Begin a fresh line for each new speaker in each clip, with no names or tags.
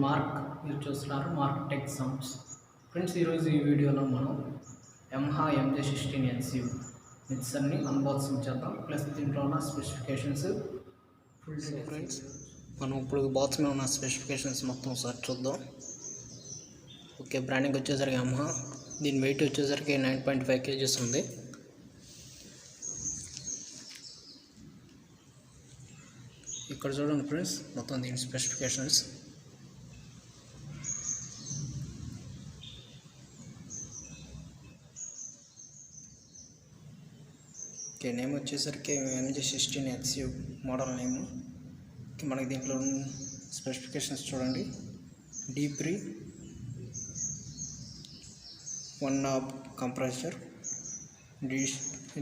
Mark మీరు చూస్తున్నారు mark tech sounds. Friends, ఈరోజు ఈ వీడియోలో మనం Yamaha MG16XU మిక్సర్ని అన్బాక్సింగ్ చేద్దాం. ప్లస్ దీంట్లో ఉన్న స్పెసిఫికేషన్స్ ఫుల్ ఫ్రెండ్స్. మనం ఇప్పుడు బాక్స్ మీద ఉన్న స్పెసిఫికేషన్స్ మొత్తం ఒకసారి చూద్దాం. ఓకే, బ్రాండింగ్ వచ్చేసరికి Yamaha. దీని వెయిట్ వచ్చేసరికి 9.5 kgs ఉంది. ఇక్కడ చూడండి ఫ్రెండ్స్, మొత్తం దీని స్పెసిఫికేషన్స్. ఓకే, నేమ్ వచ్చేసరికి MG16XU మోడల్ నేమ్. మనకి దీంట్లో స్పెసిఫికేషన్స్ చూడండి. డీప్ బ్రీ, 1 knob compressor,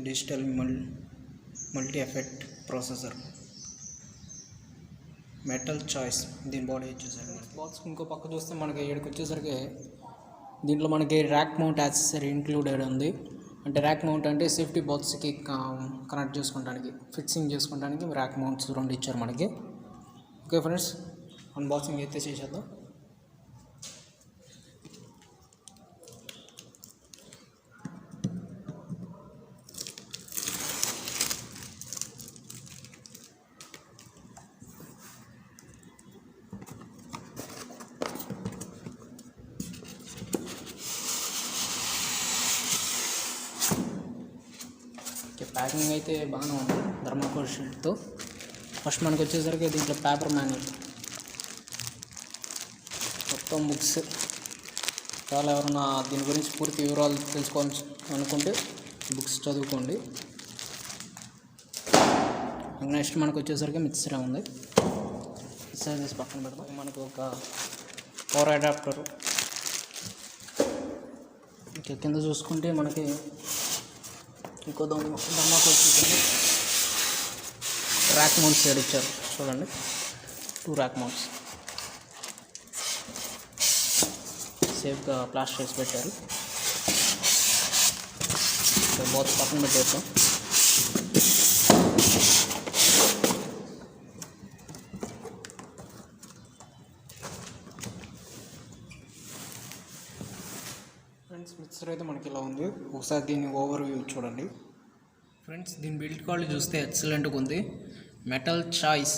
digital multi effect processor, metal choice. దీని బాడీ వచ్చేసరికి బాక్స్ ఇంకో పక్క చూస్తే మనకి ఇక్కడికి వచ్చేసరికి దీంట్లో మనకి ర్యాక్ మౌంట్ యాక్సెసరీ ఇంక్లూడెడ్ ఉంది. అంటే ర్యాక్ మౌంట్ అంటే సేఫ్టీ బాక్స్కి కనెక్ట్ చేసుకోవడానికి, ఫిక్సింగ్ చేసుకోవడానికి ర్యాక్ మౌంట్స్ 2 ఇచ్చారు మనకి. ఓకే ఫ్రెండ్స్, అన్బాక్సింగ్ అయితే చేసేద్దాం. ప్యాకింగ్ అయితే బాగానే ఉంది థర్మాకోల్ షీట్తో. ఫస్ట్ మనకు వచ్చేసరికి దీంట్లో పేపర్ మాన్యువల్, మొత్తం బుక్స్. చాలా ఎవరైనా దీని గురించి పూర్తి వివరాలు తెలుసుకోవాలి అనుకుంటే బుక్స్ చదువుకోండి. నెక్స్ట్ మనకు వచ్చేసరికి మిక్సర్ ఉంది. మిక్సర్ చేసి పక్కన పెడతాం. మనకు ఒక పవర్ అడాప్టర్. ఇంకా కింద చూసుకుంటే మనకి ఇంకో thermocol sheet, rack mounts side ఇచ్చారు చూడండి. 2 ర్యాక్ మౌంట్స్ సేఫ్గా ప్లాస్టర్ వేసి పెట్టారు. బాక్స్ పక్కన పెట్టేస్తాం. ఫ్రెండ్స్, మిక్సర్ అయితే మనకి ఇలా ఉంది. ఒకసారి దీన్ని ఓవర్ వ్యూ చూడండి. ఫ్రెండ్స్, దీని బిల్డ్ క్వాలిటీ చూస్తే ఎక్సలెంట్గా ఉంది. మెటల్ చాయిస్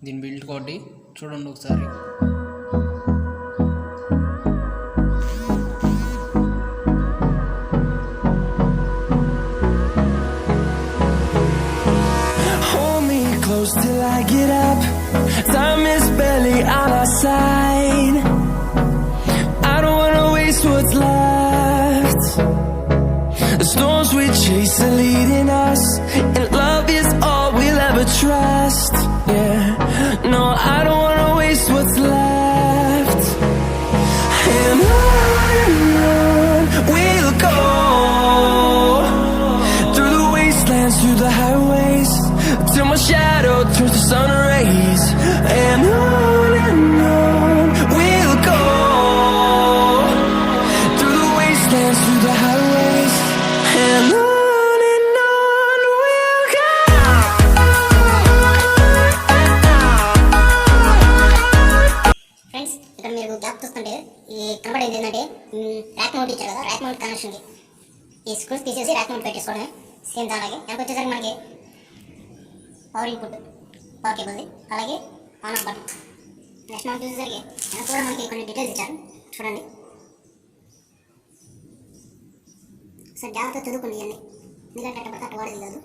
దీని బిల్డ్ క్వాలిటీ చూడండి ఒకసారి.
Hold me close till I get up. Time is barely on our side. I don't wanna waste what's left. The storms we chase are leading us, and love is all we'll ever trust. Yeah, no, I don't wanna waste what's left. And on we'll go, through the wastelands, through the highways, till my shadow turns to sun rays. And on we'll go, through the wastelands, through the highways, and on we'll go.
Friends, ఇక్కడ మీరు gap చూస్తుంటే ఈ కనబడేది ఏంటంటే rack mount ఇచ్చారు కదా, rack mount కనెక్షన్కి ఈ screws తీసేసి ర్యాక్ మౌంట్ పెట్టేసుకోవడమే. సేమ్ అలాగే నాకు వచ్చేసరికి మనకి పవర్ ఇన్పుట్, పవర్ కేబుల్ది, అలాగే ఆన్ ఆఫ్ బటన్. నెక్స్ట్ మనం చూసేసరికి వెనక కూడా మనకి కొన్ని డీటెయిల్స్ ఇచ్చారు చూడండి. సార్ జాగ్రత్తగా చదువుకోండి ఇవన్నీ, ఎందుకంటే అట్ట పడితే అట్ట వాడేది కాదు,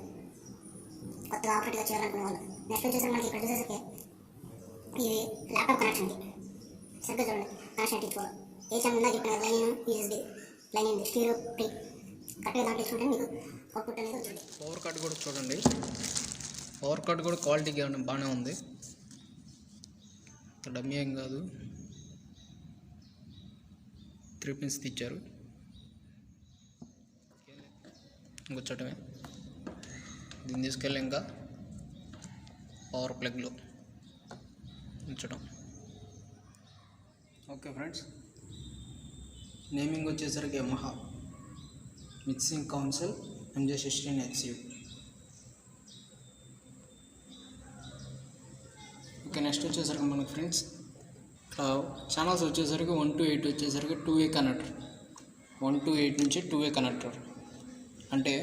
కొత్తగా ఆపరేట్గా చేయాలనుకునే వాళ్ళు. నెక్స్ట్ వచ్చేసరికి మనకి ఇక్కడ చూసేసరికి ఇది ల్యాప్టాప్ కనెక్షన్కి సరిగ్గా చూడండి. కనెక్షన్ ఇచ్చుకోవాలి. ఏ ఛానల్ ఉందా చెప్పిన లైన్ యూఎస్బీ లైన్ ఉంది, స్టీరియో పిన్ కరెక్ట్గా దాంట్లో ఇచ్చుకుంటే మీకు అవుట్పుట్ అనేది వచ్చింది.
పవర్ కార్డ్ కూడా చూడండి. పవర్ కార్డ్ కూడా క్వాలిటీ బాగానే ఉంది, డమ్మీ ఏం కాదు. 3 pins ఇచ్చారు. ఇంకొచ్చటమే దీన్ని తీసుకెళ్ళి ఇంకా పవర్ ప్లగ్లో ఉంచడం. ఓకే ఫ్రెండ్స్, నేమింగ్ వచ్చేసరికి Yamaha mixing council MG16XU. Okay, next వచ్చేసరికి మనకి ఫ్రెండ్స్ ఛానల్స్ వచ్చేసరికి 1 to 8 వచ్చేసరికి 2A కనెక్టర్, 1 to 8 నుంచి 2A కనెక్టర్. అంటే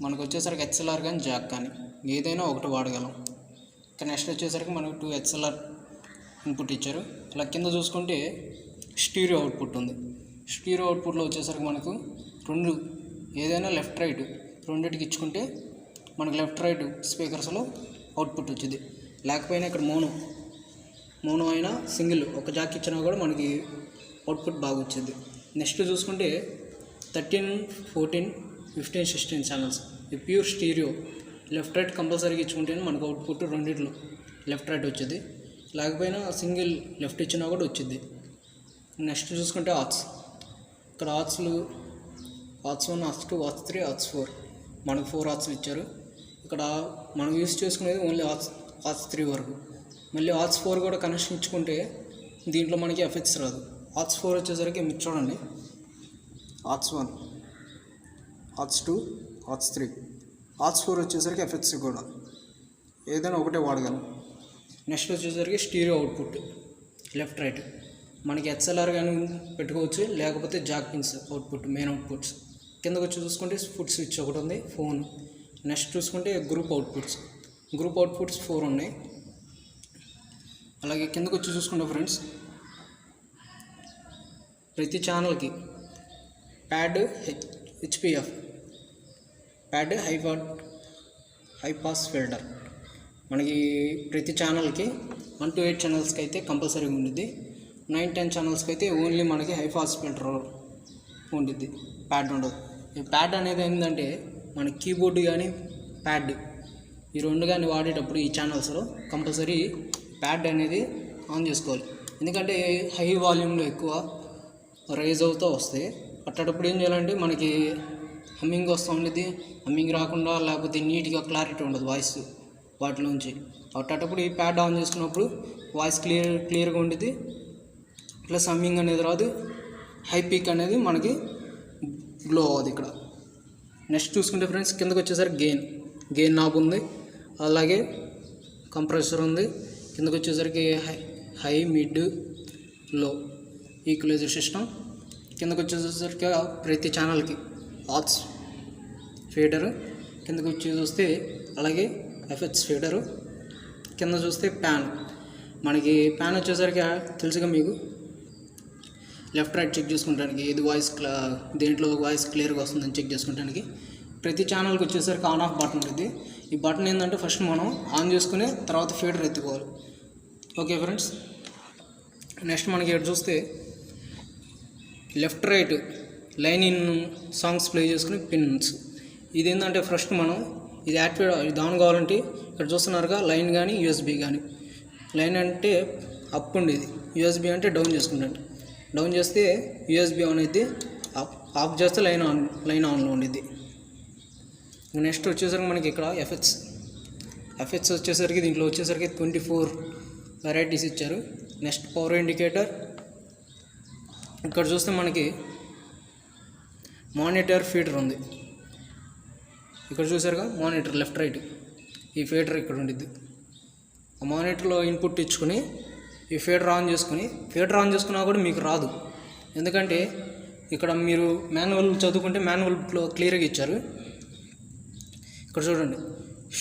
మనకు వచ్చేసరికి XLR కానీ జాక్ కానీ ఏదైనా ఒకటి వాడగలం. ఇంకా నెక్స్ట్ వచ్చేసరికి మనకు 2 XLR ఇన్పుట్ ఇచ్చారు. ఇలా కింద చూసుకుంటే స్టీరియో అవుట్పుట్ ఉంది. స్టీరియో అవుట్పుట్లో వచ్చేసరికి మనకు 2 ఏదైనా లెఫ్ట్ రైట్ రెండింటికి ఇచ్చుకుంటే మనకు లెఫ్ట్ రైట్ స్పీకర్స్లో అవుట్పుట్ వచ్చింది. లేకపోయినా ఇక్కడ మోనో అయినా సింగిల్ ఒక జాక్ ఇచ్చినా కూడా మనకి అవుట్పుట్ బాగా వచ్చింది. నెక్స్ట్ చూసుకుంటే 13, 14, 15, 16 ఛానల్స్ ఇది ప్యూర్ స్టీరియో. లెఫ్ట్ రైట్ కంపల్సరీగా ఇచ్చుకుంటేనే మనకు అవుట్పుట్ రెండిట్లో లెఫ్ట్ రైట్ వచ్చింది. లేకపోయినా సింగిల్ లెఫ్ట్ ఇచ్చినా కూడా వచ్చింది. నెక్స్ట్ చూసుకుంటే ఆర్ట్స్, ఇక్కడ ఆర్ట్స్ 1, ఆర్ట్స్ 2, ఆర్ట్స్ 3, ఆర్ట్స్ 4 మనకు 4 ఆర్ట్స్లు ఇచ్చారు. ఇక్కడ మనం యూజ్ చేసుకునేది ఓన్లీ ఆర్ట్స్ 3 వరకు. మళ్ళీ ఆర్ట్స్ 4 కూడా కనెక్షన్ ఇచ్చుకుంటే దీంట్లో మనకి ఎఫెక్ట్స్ రాదు. ఆర్ట్స్ 4 వచ్చేసరికి మీరు చూడండి, ఆర్ట్స్ 1, ఆర్ట్స్ 2, ఆర్ట్స్ 3, ఆర్ట్స్ 4 వచ్చేసరికి ఎఫెక్ట్స్ కూడా ఏదైనా ఒకటే వాడగలం. నెక్స్ట్ వచ్చేసరికి స్టీరియో అవుట్పుట్ లెఫ్ట్ రైట్ మనకి XLR కానీ పెట్టుకోవచ్చు, లేకపోతే Jack pins output main outputs. కిందకు వచ్చి చూసుకుంటే ఫుడ్ స్విచ్ ఒకటి ఉంది, ఫోన్. నెక్స్ట్ చూసుకుంటే గ్రూప్ అవుట్పుట్స్ 4 ఉన్నాయి. అలాగే కిందకు వచ్చి చూసుకుంటే ఫ్రెండ్స్ ప్రతి ఛానల్కి pad HPF pad high pass filter మనకి ప్రతి ఛానల్కి 1 to 8 ఛానల్స్కి అయితే కంపల్సరీగా ఉండిద్ది. 9, 10 ఛానల్స్కి అయితే ఓన్లీ మనకి హై పాస్ ఫిల్టర్ ఉండిద్ది, ప్యాడ్ ఉండదు. ఈ ప్యాడ్ అనేది ఏంటంటే మన కీబోర్డు కానీ ప్యాడ్ ఈ రెండు కానీ వాడేటప్పుడు ఈ ఛానల్స్లో కంపల్సరీ ప్యాడ్ అనేది ఆన్ చేసుకోవాలి. ఎందుకంటే హై వాల్యూమ్లో ఎక్కువ రైజ్ అవుతూ వస్తాయి. అట్టేటప్పుడు ఏం చేయాలంటే మనకి హమ్మింగ్ వస్తూ ఉండేది, హమ్మింగ్ రాకుండా లేకపోతే నీట్గా క్లారిటీ ఉండదు వాయిస్ వాటిలోంచి. అట్టేటప్పుడు ఈ ప్యాడ్ ఆన్ చేసుకున్నప్పుడు వాయిస్ క్లియర్గా ఉండేది, ప్లస్ హమ్మింగ్ అనేది రాదు, హై పీక్ అనేది మనకి గ్లో అవ్వదు ఇక్కడ. నెక్స్ట్ చూసుకుంటే ఫ్రెండ్స్ కిందకు వచ్చేసరికి గెయిన్ నాబ్ ఉంది, అలాగే కంప్రెసర్ ఉంది. కిందకు వచ్చేసరికి హై మిడ్ లో ఈక్వలైజర్ సిస్టమ్. కిందకు వచ్చేసరికి ప్రతి ఛానల్కి ఆర్ట్స్ ఫీడరు. కిందకు వచ్చి చూస్తే అలాగే ఎఫెక్ట్స్ ఫీడరు. కింద చూస్తే ప్యాన్ మనకి ప్యాన్ వచ్చేసరికి తెలుసుగా మీకు లెఫ్ట్ రైట్ చెక్ చేసుకుంటానికి ఏది వాయిస్ దేంట్లో వాయిస్ క్లియర్గా వస్తుందని చెక్ చేసుకుంటానికి. ప్రతి ఛానల్కి వచ్చేసరికి ఆన్ ఆఫ్ బటన్ ఉంటుంది. ఈ బటన్ ఏంటంటే ఫస్ట్ మనం ఆన్ చేసుకుని తర్వాత ఫీడర్ ఎత్తుకోవాలి. ఓకే ఫ్రెండ్స్, నెక్స్ట్ మనకి ఇక్కడ చూస్తే left right line in songs play చేసుకుని పిన్స్. ఇది ఏంటంటే ఫస్ట్ మనం ఇది ఇది ఆన్ కావాలంటే ఇక్కడ చూస్తున్నారుగా లైన్ కానీ USB కానీ. లైన్ అంటే అప్ ఉండేది, USB అంటే డౌన్ చేసుకుంటాను. డౌన్ చేస్తే USB ఆన్ అయితే, ఆఫ్ చేస్తే లైన్ ఆన్లో ఉండిద్ది. నెక్స్ట్ వచ్చేసరికి మనకి ఇక్కడ ఎఫెక్ట్స్ వచ్చేసరికి దీంట్లో వచ్చేసరికి 24 వెరైటీస్ ఇచ్చారు. Next power indicator. ఇక్కడ చూస్తే మనకి మానిటర్ ఫీడర్ ఉంది. ఇక్కడ చూసారుగా మానిటర్ లెఫ్ట్ రైట్ ఈ ఫీడర్ ఇక్కడ ఉండిద్ది. ఆ మానిటర్లో ఇన్పుట్ ఇచ్చుకొని ఈ ఫీడర్ ఆన్ చేసుకున్నా కూడా మీకు రాదు. ఎందుకంటే ఇక్కడ మీరు మాన్యువల్ చదువుకుంటే మాన్యువల్లో క్లియర్గా ఇచ్చారు. ఇక్కడ చూడండి,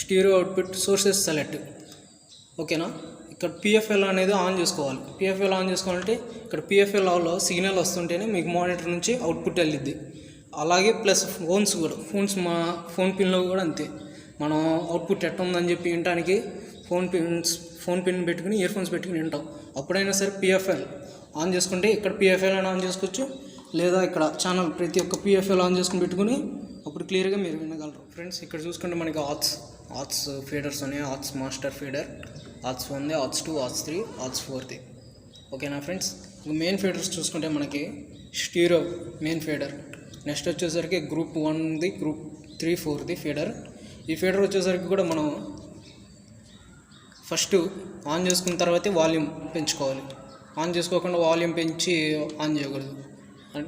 స్టీరియో అవుట్పుట్ సోర్సెస్ సెలెక్ట్. ఓకేనా, ఇక్కడ PFL అనేది ఆన్ చేసుకోవాలి. PFL ఆన్ చేసుకోవాలంటే ఇక్కడ PFLలో సిగ్నల్ వస్తుంటేనే మీకు మానిటర్ నుంచి అవుట్పుట్ వెళ్ళిద్ది. అలాగే ప్లస్ మా ఫోన్ పిన్లో కూడా అంతే. మనం అవుట్పుట్ ఎట్ట ఉందని చెప్పి వినడానికి ఫోన్ పిన్ పెట్టుకుని ఇయర్ ఫోన్స్ పెట్టుకుని వింటాం. అప్పుడైనా సరే PFL ఆన్ చేసుకుంటే ఇక్కడ PFL అని ఆన్ చేసుకోవచ్చు, లేదా ఇక్కడ ఛానల్ ప్రతి ఒక్క PFL ఆన్ చేసుకుని పెట్టుకుని అప్పుడు క్లియర్గా మీరు వినగలరు. ఫ్రెండ్స్ ఇక్కడ చూసుకుంటే మనకి ఆర్ట్స్ ఫీడర్స్ ఉన్నాయి. Arts master feeder, arts 1, arts 2, arts 3, arts 4. ఓకేనా ఫ్రెండ్స్, మెయిన్ ఫీడర్స్ చూసుకుంటే మనకి స్టీరియో మెయిన్ ఫీడర్. నెక్స్ట్ వచ్చేసరికి గ్రూప్ 1, గ్రూప్ 3, 4 ఫీడర్. ఈ ఫీడర్ వచ్చేసరికి కూడా మనం ఫస్ట్ ఆన్ చేసుకున్న తర్వాతే వాల్యూమ్ పెంచుకోవాలి. ఆన్ చేసుకోకుండా వాల్యూమ్ పెంచి ఆన్ చేయకూడదు,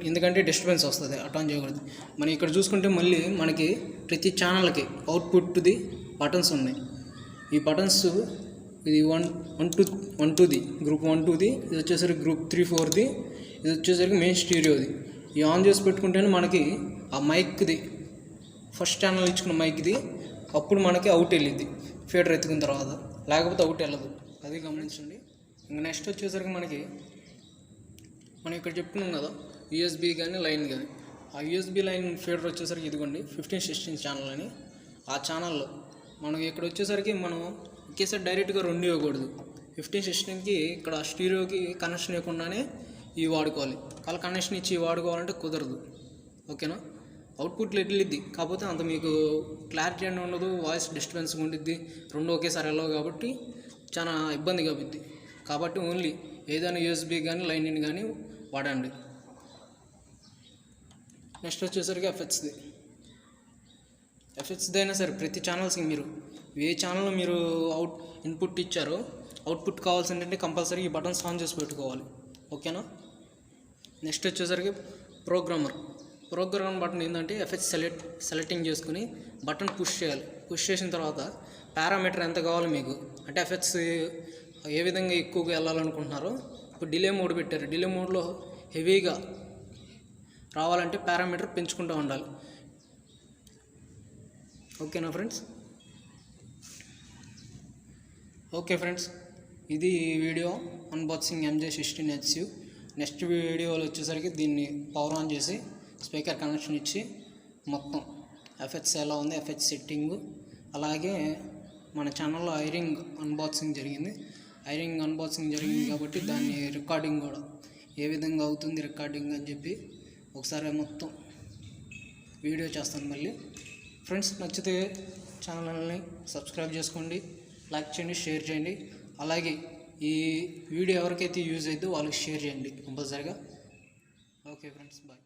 ఎందుకంటే డిస్టర్బెన్స్ వస్తుంది. అటు ఆన్ చేయకూడదు. మనం ఇక్కడ చూసుకుంటే మళ్ళీ మనకి ప్రతి ఛానల్కి అవుట్పుట్ది బటన్స్ ఉన్నాయి. ఈ బటన్స్ ఇది 1-2ది గ్రూప్ 1-2ది, ఇది వచ్చేసరికి గ్రూప్ 3-4ది, ఇది వచ్చేసరికి మెయిన్ స్టీరియోది. ఈ ఆన్ చేసి పెట్టుకుంటేనే మనకి ఆ మైక్ది ఫస్ట్ ఛానల్ ఇచ్చుకున్న మైక్ది అప్పుడు మనకి అవుట్ వెళ్ళిద్ది ఫీడర్ ఎత్తుకున్న తర్వాత, లేకపోతే అవుట్ వెళ్ళదు. అది గమనించండి. ఇంకా నెక్స్ట్ వచ్చేసరికి మనం ఇక్కడ చెప్పుకున్నాం కదా యూఎస్బీ కానీ లైన్ కానీ, ఆ యూఎస్బీ లైన్ ఫీడర్ వచ్చేసరికి ఇదిగోండి 15-16 ఛానల్ అని. ఆ ఛానల్లో మనకి ఇక్కడ వచ్చేసరికి మనం ఒకేసారి డైరెక్ట్గా 2 ఇవ్వకూడదు. 15-16కి ఇక్కడ స్టీరియోకి కనెక్షన్ ఇవ్వకుండానే ఇవి వాడుకోవాలి. వాళ్ళ కనెక్షన్ ఇచ్చి వాడుకోవాలంటే కుదరదు. ఓకేనా? అవుట్పుట్లు వెళ్ళిద్ది, కాకపోతే అంత మీకు క్లారిటీ అని ఉండదు, వాయిస్ డిస్టర్బెన్స్ ఉండిద్ది, 2 ఒకేసారి వెళ్ళవు కాబట్టి చాలా ఇబ్బందిగా అవుద్ది. కాబట్టి ఓన్లీ ఏదైనా యూఎస్బీ కానీ లైన్ కానీ వాడండి. నెక్స్ట్ వచ్చేసరికి ఎఫ్హెచ్ది అయినా సరే ప్రతి ఛానల్స్కి మీరు ఏ ఛానల్లో మీరు ఇన్పుట్ ఇచ్చారో అవుట్పుట్ కావాల్సిందంటే కంపల్సరీ ఈ బటన్స్ ఆన్ చేసి పెట్టుకోవాలి. ఓకేనా? నెక్స్ట్ వచ్చేసరికి ప్రోగ్రామర్ బటన్ ఏంటంటే ఎఫ్హెచ్ సెలెక్టింగ్ చేసుకుని బటన్ పుష్ చేయాలి. పుష్ చేసిన తర్వాత పారామీటర్ ఎంత కావాలో మీకు, అంటే ఎఫ్హెచ్ ఏ విధంగా ఎక్కువగా వెళ్ళాలనుకుంటున్నారో, ఇప్పుడు డిలే మోడ్ పెట్టారు, డిలే మోడ్లో హెవీగా రావాలంటే పారామీటర్ పెంచుకుంటూ ఉండాలి. ఓకేనా ఫ్రెండ్స్? ఓకే ఫ్రెండ్స్, ఇది వీడియో అన్బాక్సింగ్ MG16XU. నెక్స్ట్ వీడియోలో వచ్చేసరికి దీన్ని పవర్ ఆన్ చేసి స్పీకర్ కనెక్షన్ ఇచ్చి మొత్తం ఎఫ్హెచ్ ఎలా ఉంది, ఎఫ్హెచ్ సెట్టింగు, అలాగే మన ఛానల్లో ఐరింగ్ అన్బాక్సింగ్ జరిగింది కాబట్టి దాన్ని రికార్డింగ్ కూడా ఏ విధంగా అవుతుంది రికార్డింగ్ అని చెప్పి ఒకసారి మొత్తం వీడియో చేస్తాను మళ్ళీ. ఫ్రెండ్స్, నచ్చితే ఛానల్ని సబ్స్క్రైబ్ చేసుకోండి, లైక్ చేయండి, షేర్ చేయండి. అలాగే ఈ వీడియో ఎవరికైతే యూజ్ అవుతుందో వాళ్ళకి షేర్ చేయండి కంపల్సరీగా. Okay friends, bye.